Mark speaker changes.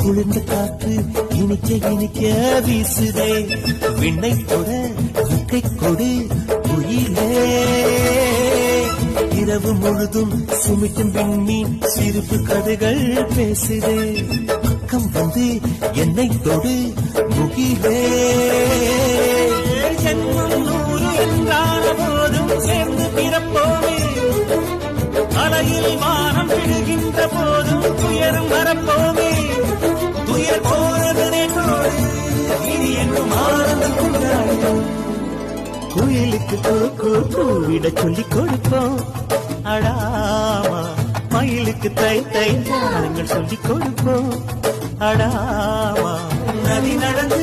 Speaker 1: குளிர்ந்த காற்று இனிக்க இனிக்க வீசுதே விண்ணை தொட முக்கை கொடு குயிலே இரவு முழுதும் சுமிட்டும் விண்மீன் சிரிப்பு கதைகள் பேசுதே பக்கம் வந்து என்னை தொடு முகிலே ஜென்மம் 100 என்றான போதும் சேர்ந்து பிறப்போமே அலையில் வானம் விழுகின்ற போதும் துயரம் வரப்போமே துயர் போனது நேற்றோடு இனி என்னும் ஆனந்தம் கொண்டாடும் குயிலுக்கு கூவிட சொல்லிக் கொடுப்போம் அடாமா மயிலுக்கு தை தை நாங்கள் சொல்லிக் கொடுப்போம் அடாமா நதி நடந்து